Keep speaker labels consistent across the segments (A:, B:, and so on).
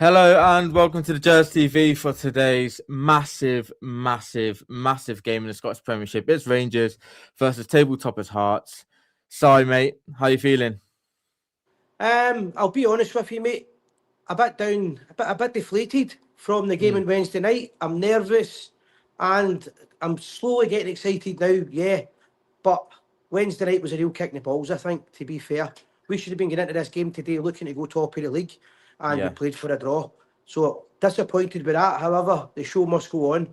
A: Hello and welcome to the Jazz TV for today's massive game in the Scottish Premiership. It's Rangers versus table toppers Hearts. Si, mate, how you feeling?
B: I'll be honest with you, mate. A bit down, a bit deflated from the game on Wednesday night. I'm nervous, and I'm slowly getting excited now. Yeah, but Wednesday night was a real kick in the balls. I think, to be fair, we should have been getting into this game today looking to go top of the league, and we played for a draw. So disappointed with that. However, the show must go on.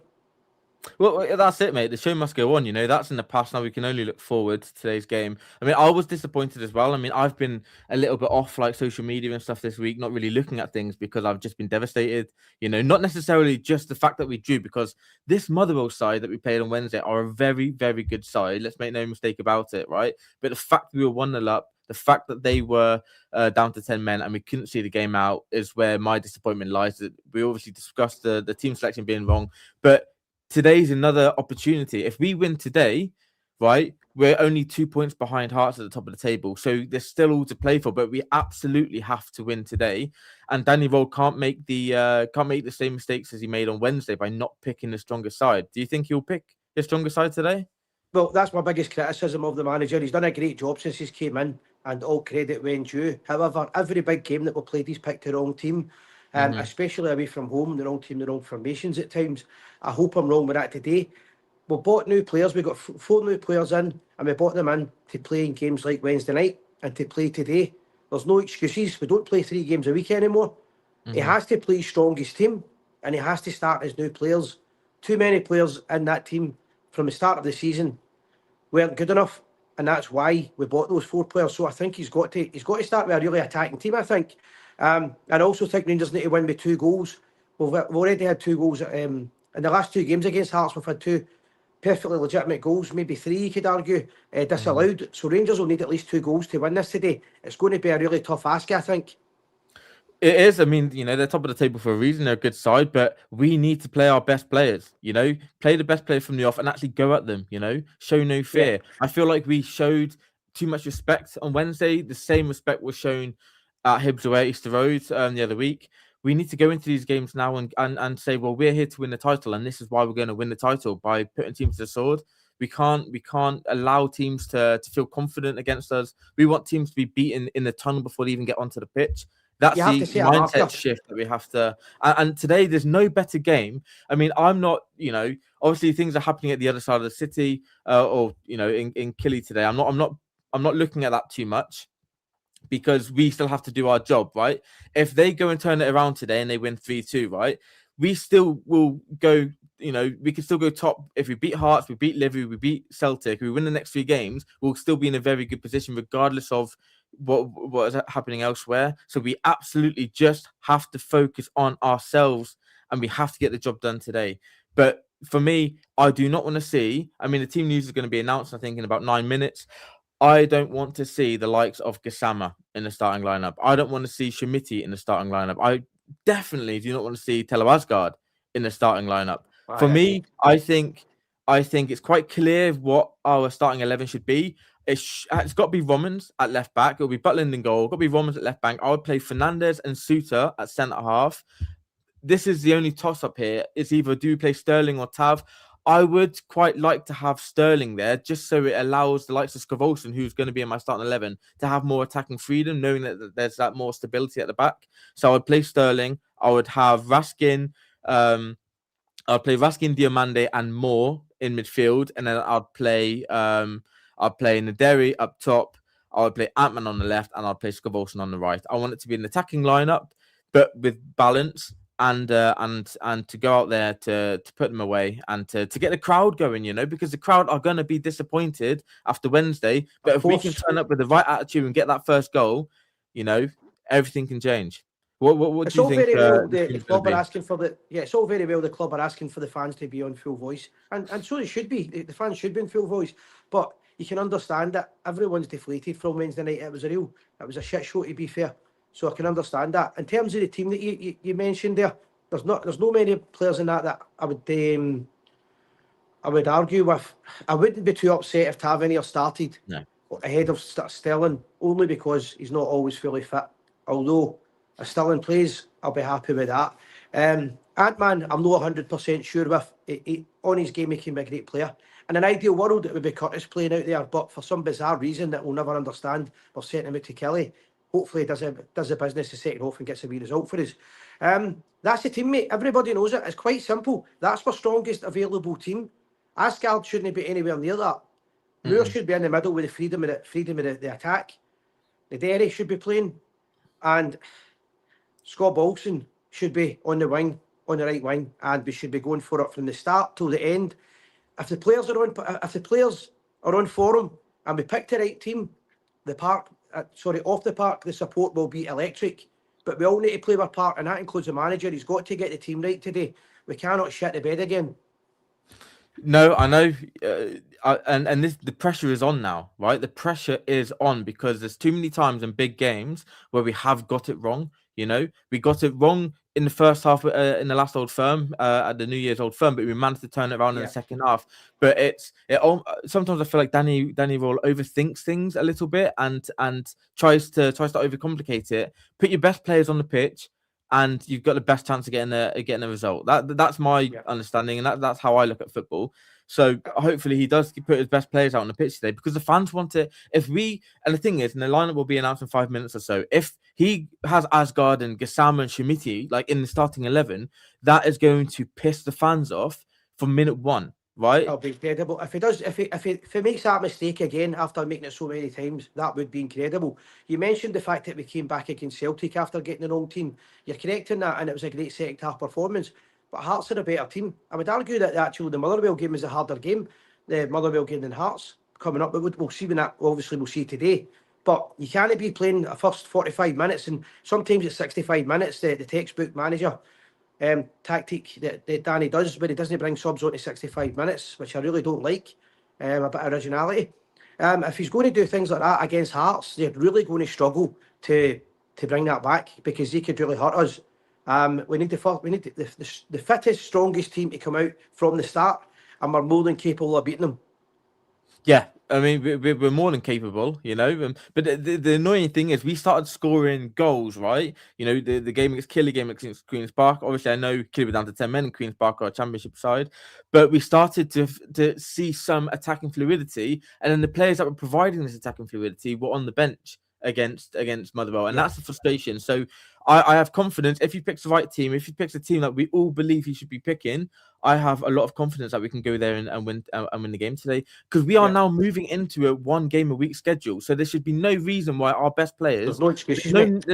A: Well, that's it, mate. The show must go on. You know, that's in the past. Now we can only look forward to today's game. I mean, I was disappointed as well. I mean, I've been a little bit off like social media and stuff this week, not really looking at things because I've just been devastated. You know, not necessarily just the fact that we drew, because this Motherwell side that we played on Wednesday are a very, very good side. Let's make no mistake about it, right? But the fact that we were 1-0 up, the fact that they were down to 10 men and we couldn't see the game out is where my disappointment lies. We obviously discussed the team selection being wrong, but today's another opportunity. If we win today, right, we're only 2 points behind Hearts at the top of the table. So there's still all to play for, but we absolutely have to win today. And Danny Röhl can't make the same mistakes as he made on Wednesday by not picking the stronger side. Do you think he'll pick the stronger side today?
B: Well, that's my biggest criticism of the manager. He's done a great job since he's came in, and all credit when due. However, every big game that we played, he's picked the wrong team, especially away from home, the wrong team, the wrong formations at times. I hope I'm wrong with that today. We bought new players. We got 4 new players in, and we bought them in to play in games like Wednesday night and to play today. There's no excuses. We don't play 3 games a week anymore. He has to play his strongest team, and he has to start his new players. Too many players in that team from the start of the season weren't good enough, and that's why we bought those 4 players. So I think he's got to start with a really attacking team, I think. And I also think Rangers need to win with 2 goals. We've already had 2 goals in the last 2 games against Hearts. We've had 2 perfectly legitimate goals, maybe 3 you could argue, disallowed. So Rangers will need at least 2 goals to win this today. It's going to be a really tough ask, I think.
A: It is. I mean, you know, they're top of the table for a reason. They're a good side, but we need to play our best players, you know, play the best player from the off and actually go at them, you know, show no fear. Yeah. I feel like we showed too much respect on Wednesday. The same respect was shown at Hibs away at Easter Road the other week. We need to go into these games now and say, well, we're here to win the title, and this is why we're going to win the title, by putting teams to the sword. We can't allow teams to feel confident against us. We want teams to be beaten in the tunnel before they even get onto the pitch. That's the mindset shift that we have to. And today, there's no better game. I mean, I'm not, you know, obviously things are happening at the other side of the city, or you know, in Killy today. I'm not looking at that too much, because we still have to do our job, right? If they go and turn it around today and they win 3-2, right, we still will go. You know, we can still go top. If we beat Hearts, we beat Liverpool, we beat Celtic, we win the next 3 games, we'll still be in a very good position, regardless of what is happening elsewhere. So we absolutely just have to focus on ourselves, and we have to get the job done today. But for me, I do not want to see. I mean, the team news is going to be announced, I think, in about 9 minutes. I don't want to see the likes of Gassama in the starting lineup. I don't want to see Shamiti in the starting lineup. I definitely do not want to see Telo Asgard in the starting lineup. For me, I think it's quite clear what our starting 11 should be. It's got to be Romans at left back. It'll be Butland in goal. Got to be Romans at left back. I would play Fernandez and Suter at centre half. This is the only toss-up here. It's either do we play Sterling or Tav. I would quite like to have Sterling there, just so it allows the likes of Skavoldson, who's going to be in my starting 11, to have more attacking freedom, knowing that there's that more stability at the back. So I would play Sterling. I would have Raskin. I'll play Raskin, Diomande, and Moore in midfield, and then I'll play Naderi up top. I would play Antman on the left, and I'll play Skavoldson on the right. I want it to be an attacking lineup, but with balance, and to go out there to put them away and to get the crowd going, you know, because the crowd are going to be disappointed after Wednesday. But if we can turn up with the right attitude and get that first goal, you know, everything can change. What do you think?
B: The club are asking for it's all very well the club are asking for the fans to be on full voice, and so it should be. The fans should be on full voice, but you can understand that everyone's deflated from Wednesday night. It was a shit show, to be fair. So I can understand that. In terms of the team that you mentioned there, there's no many players in that I would argue with. I wouldn't be too upset if Tavernier started ahead of Sterling, only because he's not always fully fit. Although is still in place, I'll be happy with that. Ant-Man, I'm not 100% sure with. On his game, he can be a great player. In an ideal world, it would be Curtis playing out there, but for some bizarre reason that we'll never understand, we're setting him out to Kelly. Hopefully, he does the business the second half and gets a wee result for us. That's the team, mate. Everybody knows it. It's quite simple. That's our strongest available team. Asgard shouldn't be anywhere near that. Moore should be in the middle with the freedom of the attack. The Derry should be playing, and Scott Bolson should be on the wing, on the right wing, and we should be going for it from the start till the end. If the players are on form and we pick the right team, off the park, the support will be electric. But we all need to play our part, and that includes the manager. He's got to get the team right today. We cannot shit the bed again.
A: No, I know, and the pressure is on now, right? The pressure is on because there's too many times in big games where we have got it wrong. You know, we got it wrong in the first half, in the last Old Firm, at the New Year's Old Firm, but we managed to turn it around in the second half. But sometimes I feel like Danny Röhl overthinks things a little bit and tries to overcomplicate it. Put your best players on the pitch, and you've got the best chance of getting a result. That's my understanding, and that's how I look at football. So hopefully he does put his best players out on the pitch today because the fans want it. And the thing is, and the lineup will be announced in 5 minutes or so. If he has Asgard and Gassama and Shimiti like in the starting 11, that is going to piss the fans off from minute one. Right?
B: That'll be incredible. If he makes that mistake again after making it so many times, that would be incredible. You mentioned the fact that we came back against Celtic after getting the wrong team. You're correct in that, and it was a great second half performance. But Hearts are a better team. I would argue that the Motherwell game is a harder game. The Motherwell game than Hearts coming up. We'll see when that. Obviously, we'll see today. But you can't be playing a first 45 minutes, and sometimes it's 65 minutes. The textbook manager tactic that Danny does, but he doesn't bring subs on to 65 minutes, which I really don't like. A bit of originality. If he's going to do things like that against Hearts, they're really going to struggle to bring that back because they could really hurt us. We need the fittest, strongest team to come out from the start, and we're more than capable of beating them. Yeah,
A: I mean, we're more than capable, you know. But the annoying thing is we started scoring goals, right? You know, the game against Killy, game against Queen's Park. Obviously, I know Killy were down to 10 men and Queen's Park are a championship side. But we started to see some attacking fluidity. And then the players that were providing this attacking fluidity were on the bench against Motherwell. And that's the frustration. So I have confidence. If he picks the right team, if he picks a team that we all believe he should be picking, I have a lot of confidence that we can go there and win the game today because we are now moving into a 1 game a week schedule. So there should be no reason why our best players, there's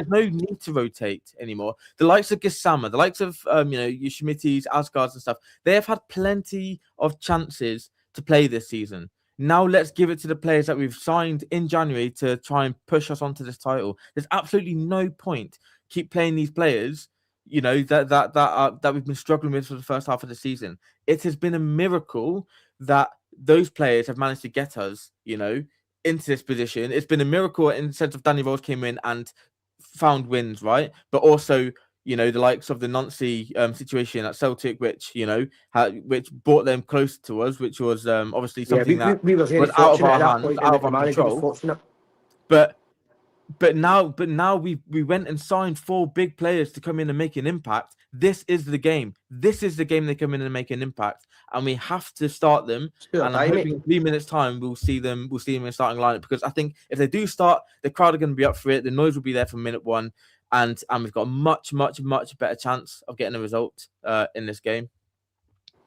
A: no need to rotate anymore. The likes of Gassama, the likes of Yoshimitis, Asgards and stuff, they have had plenty of chances to play this season. Now let's give it to the players that we've signed in January to try and push us onto this title. There's absolutely no point keep playing these players, you know, that we've been struggling with for the first half of the season. It has been a miracle that those players have managed to get us, you know, into this position. It's been a miracle in the sense of Danny Röhl came in and found wins, right? But also, you know, the likes of the Nancy situation at Celtic, which, you know, which brought them closer to us, which was obviously something
B: we were very
A: was out of our
B: hands,
A: hands, out of our control. But now we went and signed 4 big players to come in and make an impact. This is the game. This is the game they come in and make an impact, and we have to start them. And I'm hoping in 3 minutes' time we'll see them in the starting lineup because I think if they do start, the crowd are going to be up for it. The noise will be there from minute 1. And we've got a much better chance of getting a result in this game.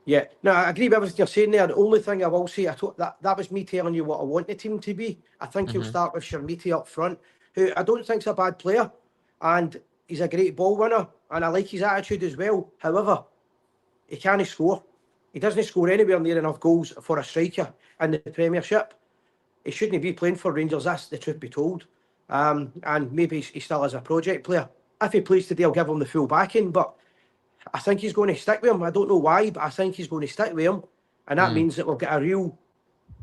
B: Yeah, no, I agree with everything you're saying there. The only thing I will say, that was me telling you what I want the team to be. I think he'll start with Sharmiti up front, who I don't think's a bad player, and he's a great ball winner, and I like his attitude as well. However, he can't score. He doesn't score anywhere near enough goals for a striker in the Premiership. He shouldn't be playing for Rangers, that's the truth be told. And maybe he still is a project player. If he plays today, I'll give him the full backing, but I think he's going to stick with him. I don't know why, but I think he's going to stick with him. And that means that we'll get a real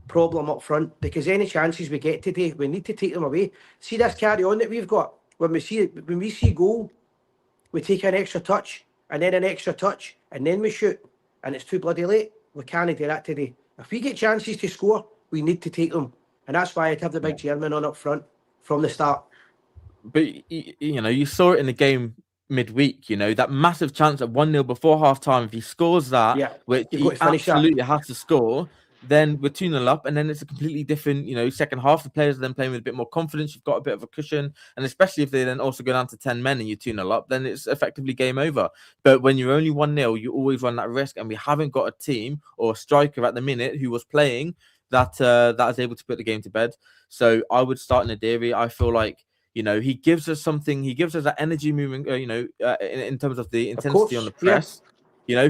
B: problem up front because any chances we get today, we need to take them away. See this carry on that we've got? When we see goal, we take an extra touch and then an extra touch and then we shoot. And it's too bloody late. We can't do that today. If we get chances to score, we need to take them. And that's why I'd have the big German on up front from the start.
A: but you saw it in the game midweek. That massive chance at 1-0 before half time. If he scores that,
B: Yeah,
A: which
B: you've got
A: he
B: to finish that.
A: absolutely has to score, then we're 2-0 up, and then it's a completely different, second half. The players are then playing with a bit more confidence. You've got a bit of a cushion, and especially if they then also go down to 10 men and you're 2-0 up, then it's effectively game over. But when you're only 1-0, you always run that risk, and we haven't got a team or a striker at the minute who was playing that is able to put the game to bed. So I would start Nadiri. I feel like he gives us something. He gives us that energy moving. In terms of the intensity on the press. Yeah.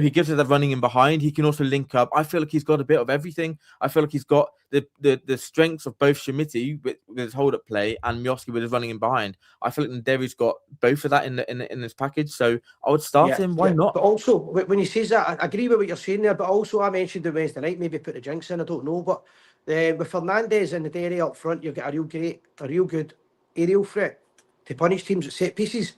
A: He gives us that running in behind. He can also link up. I feel like he's got a bit of everything. I feel like he's got the strengths of both Shamiti with his hold up play and Miovski with his running in behind. I feel like Naderi's got both of that in this package. So I would start him. Why not?
B: But also, when he says that, I agree with what you're saying there. But also, I mentioned the Wednesday night, maybe put the jinx in. I don't know, but with Fernandez and Naderi up front, you've got a real good aerial threat to punish teams at set pieces.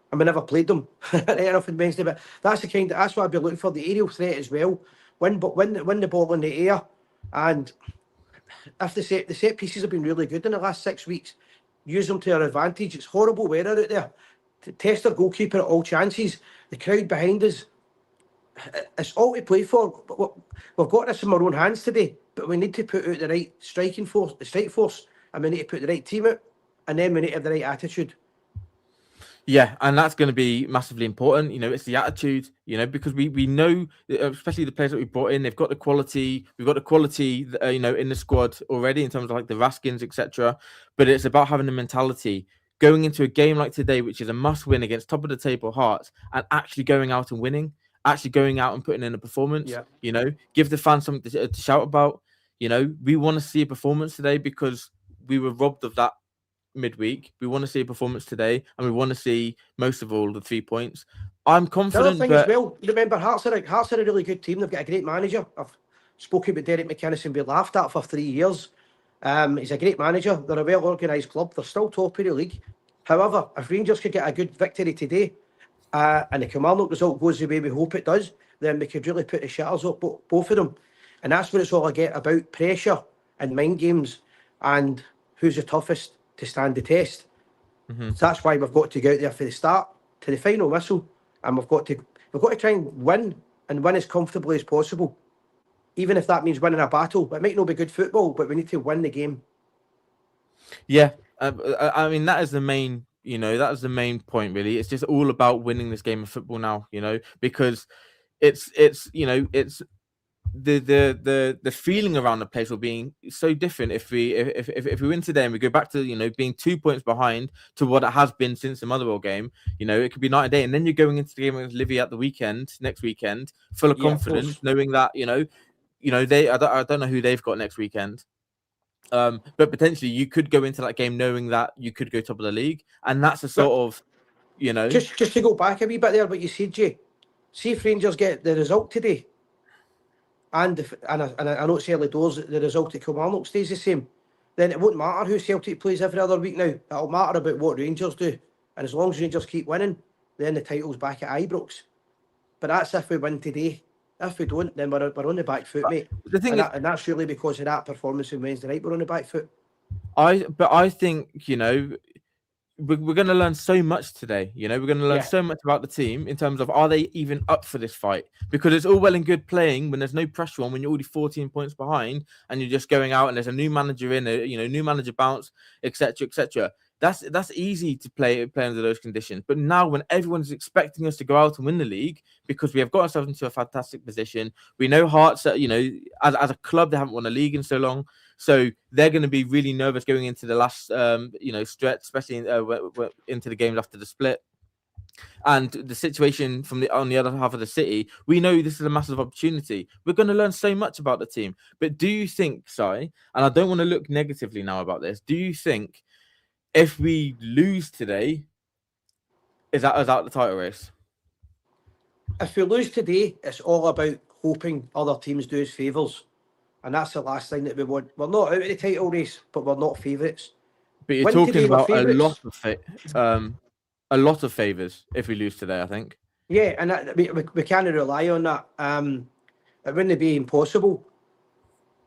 B: And we never played them right enough on Wednesday, but that's what I'd be looking for, the aerial threat as well. Win the ball in the air, and if the set pieces have been really good in the last 6 weeks, use them to our advantage. It's horrible weather out there. To test our goalkeeper at all chances. The crowd behind us, it's all to play for. We've got this in our own hands today, but we need to put out the right strike force, and we need to put the right team out, and then we need to have the right attitude.
A: Yeah, and that's going to be massively important. It's the attitude, because we know, especially the players that we brought in, they've got the quality. We've got the quality, in the squad already in terms of like the Raskins, etc. But it's about having the mentality going into a game like today, which is a must win against top of the table Hearts, and actually going out and winning, actually going out and putting in a performance.
B: Yeah.
A: Give the fans something to shout about. We want to see a performance today because we were robbed of that midweek. We want to see a performance today, and we want to see most of all the 3 points. I'm confident.
B: The other thing as well, remember Hearts are a really good team. They've got a great manager. I've spoken with Derek McInnes and been laughed at for 3 years. He's a great manager. They're a well organised club. They're still top of the league. However, if Rangers could get a good victory today, and the Kilmarnock result goes the way we hope it does, then we could really put the shutters up, both of them. And that's what it's all about pressure and mind games and who's the toughest to stand the test. So that's why we've got to go out there for the start to the final whistle, and we've got to try and win as comfortably as possible, even if that means winning a battle. It might not be good football, but we need to win the game.
A: Yeah, I mean that is the main. That is the main point. Really, it's just all about winning this game of football now. Because it's the feeling around the place will be so different if we win today and we go back to being 2 points behind to what it has been since the Motherwell game. It could be night and day, and then you're going into the game with Livy at the next weekend, full of confidence, knowing that I don't know who they've got next weekend. But potentially you could go into that game knowing that you could go top of the league, and that's a sort of
B: just to go back a wee bit there, what you said, Jay. See if Rangers get the result today, and I know it's early doors, the result at Kilmarnock stays the same, then it won't matter who Celtic plays every other week now. It'll matter about what Rangers do, and as long as Rangers keep winning, then the title's back at Ibrox. But that's if we win today. If we don't, then we're on the back foot, mate. And that's really because of that performance on Wednesday night. We're on the back foot.
A: I think we're going to learn so much today. We're going to learn so much about the team in terms of, are they even up for this fight? Because it's all well and good playing when there's no pressure on, when you're already 14 points behind and you're just going out and there's a new manager in, new manager bounce, etc., etc. That's easy to play under those conditions. But now when everyone's expecting us to go out and win the league because we have got ourselves into a fantastic position, we know Hearts, as a club, they haven't won a league in so long. So they're going to be really nervous going into the last, stretch, especially into the games after the split. And the situation on the other half of the city, we know this is a massive opportunity. We're going to learn so much about the team. But do you think, Si, and I don't want to look negatively now about this, do you think if we lose today, is that out the title race?
B: If we lose today, it's all about hoping other teams do us favours. And that's the last thing that we want. We're not out of the title race, but we're not favourites.
A: But you're talking about a lot of favours if we lose today, I think.
B: Yeah, and we can't rely on that. It wouldn't be impossible.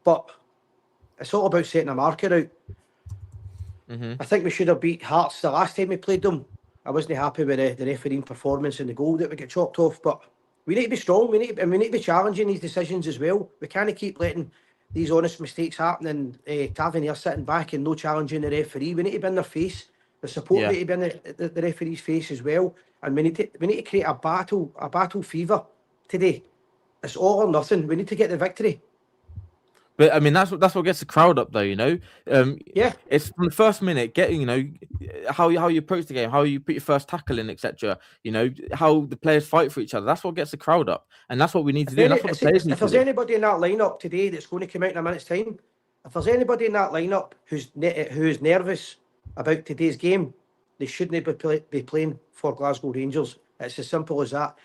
B: But it's all about setting a marker out. I think we should have beat Hearts the last time we played them. I wasn't happy with the refereeing performance and the goal that we get chopped off. But we need to be strong. We need to be challenging these decisions as well. We can't keep letting these honest mistakes happen and Tavernier sitting back and no challenging the referee. We need to be in their face. The support need to be in the referee's face as well. And we need to create a battle fever today. It's all or nothing. We need to get the victory.
A: But I mean, that's what gets the crowd up, though. You know, it's from the first minute, getting how you approach the game, how you put your first tackle in, etc. You know, how the players fight for each other. That's what gets the crowd up, and that's what we need to do. That's what the players need to do.
B: If there's anybody in that lineup today that's going to come out in a minute's time, if there's anybody in that lineup who's nervous about today's game, they shouldn't be playing for Glasgow Rangers. It's as simple as that.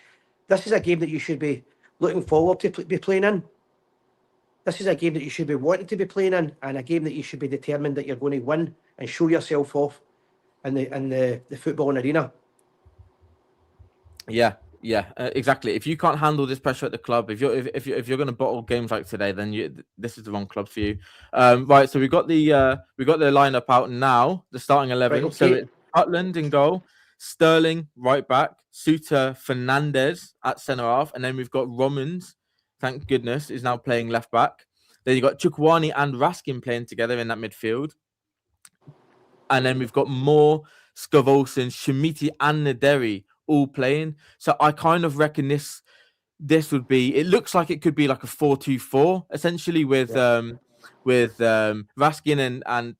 B: This is a game that you should be looking forward to be playing in. This is a game that you should be wanting to be playing in, and a game that you should be determined that you're going to win and show yourself off in the footballing arena.
A: Yeah, exactly. If you can't handle this pressure at the club, if you're going to bottle games like today, then this is the wrong club for you. Right. So we got the lineup out now. The starting 11. Right, okay. So it's Butland in goal, Sterling right back, Suter, Fernandez at centre half, and then we've got Romans. Thank goodness, is now playing left back. Then you've got Chukwueze and Raskin playing together in that midfield. And then we've got Moore, Skovolsen, Shemiti and Naderi all playing. So I kind of reckon this would be, it looks like it could be like a 4-2-4, essentially with Raskin and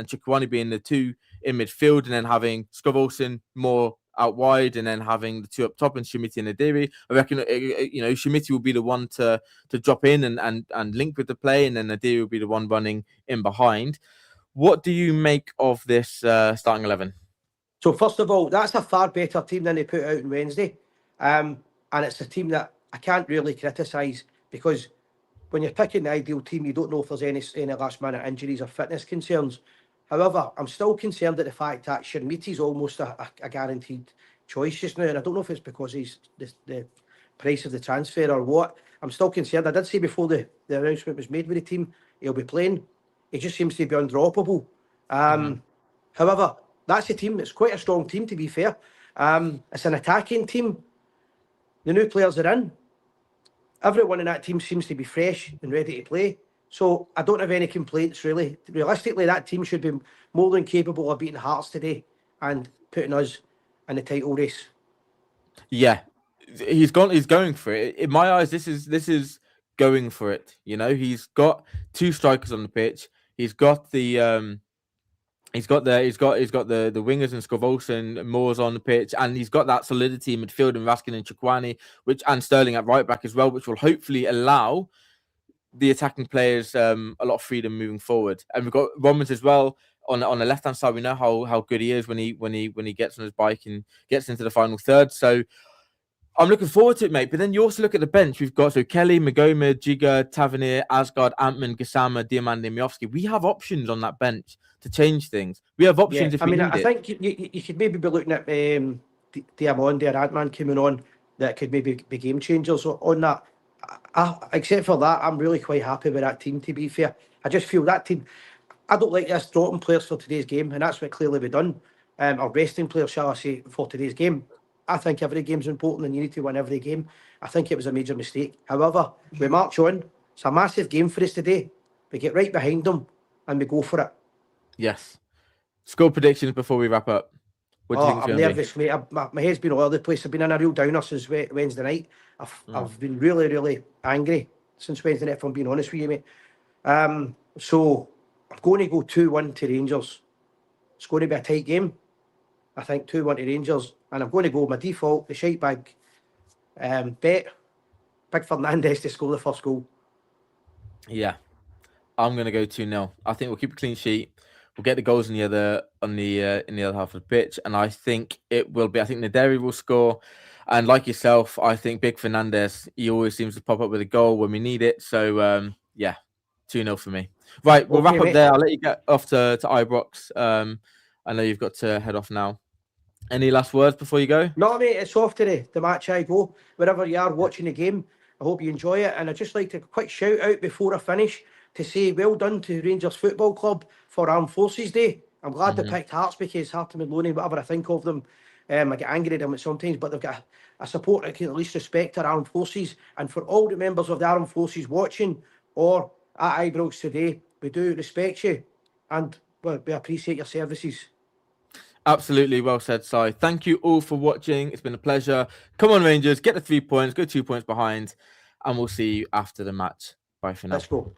A: Chukwueze being the two in midfield, and then having Skovolsen more out wide, and then having the two up top and Shemiti and Naderi. I reckon Shemiti will be the one to drop in and link with the play, and then Naderi will be the one running in behind. What do you make of this starting 11?
B: So first of all, that's a far better team than they put out on Wednesday, and it's a team that I can't really criticise, because when you're picking the ideal team, you don't know if there's any last minute injuries or fitness concerns. However, I'm still concerned at the fact that Shemiti's almost a guaranteed choice just now, and I don't know if it's because he's the price of the transfer or what. I'm still concerned. I did say before the announcement was made with the team, he'll be playing. He just seems to be undroppable. However, that's a team. It's quite a strong team, to be fair. It's an attacking team. The new players are in. Everyone in that team seems to be fresh and ready to play. So I don't have any complaints, really. Realistically, that team should be more than capable of beating Hearts today and putting us in the title race.
A: Yeah, he's going for it. In my eyes, this is going for it. You know, he's got two strikers on the pitch. He's got the wingers and Skovolsen, Moore's on the pitch, and he's got that solidity in midfield and Raskin and Chukwueze, and Sterling at right back as well, which will hopefully allow the attacking players a lot of freedom moving forward. And we've got Romans as well on the left hand side. We know how good he is when he gets on his bike and gets into the final third. So I'm looking forward to it, mate. But then you also look at the bench. We've got Kelly, Magoma, Jiga, Tavernier, Asgard, Antman, Gassama, Diamande, Miovski. We have options on that bench to change things. We have options if we need it.
B: I think you could maybe be looking at Diamande or Antman coming on that could maybe be game changers on that. Except for that, I'm really quite happy with that team, to be fair. I just feel that team, I don't like us dropping players for today's game, and that's what clearly we've done. Or resting players, shall I say, for today's game. I think every game's important and you need to win every game. I think it was a major mistake. However, we march on. It's a massive game for us today. We get right behind them and we go for it.
A: Yes. Score predictions before we wrap up. What do you think
B: I'm nervous, mate. My head's been all over the place. I've been in a real downer since Wednesday night. I've been really, really angry since Wednesday night, if I'm being honest with you, mate. So I'm going to go 2-1 to Rangers. It's going to be a tight game. I think 2-1 to Rangers. And I'm going to go my default, the shite bag bet. Big Fernandez to score the first goal.
A: Yeah. I'm going to go 2-0. I think we'll keep a clean sheet. We'll get the goals in the other half of the pitch, and I think it will be. I think Naderi will score, and like yourself, I think Big Fernandez. He always seems to pop up with a goal when we need it. So 2-0 for me. Right, we'll wrap up there. I'll let you get off to Ibrox. I know you've got to head off now. Any last words before you go?
B: No, mate. It's off today. The match I go wherever you are watching the game. I hope you enjoy it, and I'd just like to quick shout out before I finish to say well done to Rangers Football Club for Armed Forces Day. I'm glad they picked Hearts because Hearts and Maloney, whatever I think of them, I get angry at them sometimes, but they've got a support that can at least respect our armed forces. And for all the members of the armed forces watching or at Ibrox today, we do respect you and we appreciate your services.
A: Absolutely, well said, Si. Thank you all for watching. It's been a pleasure. Come on, Rangers, get the 3 points, go 2 points behind, and we'll see you after the match. Bye for now.
B: Let's go.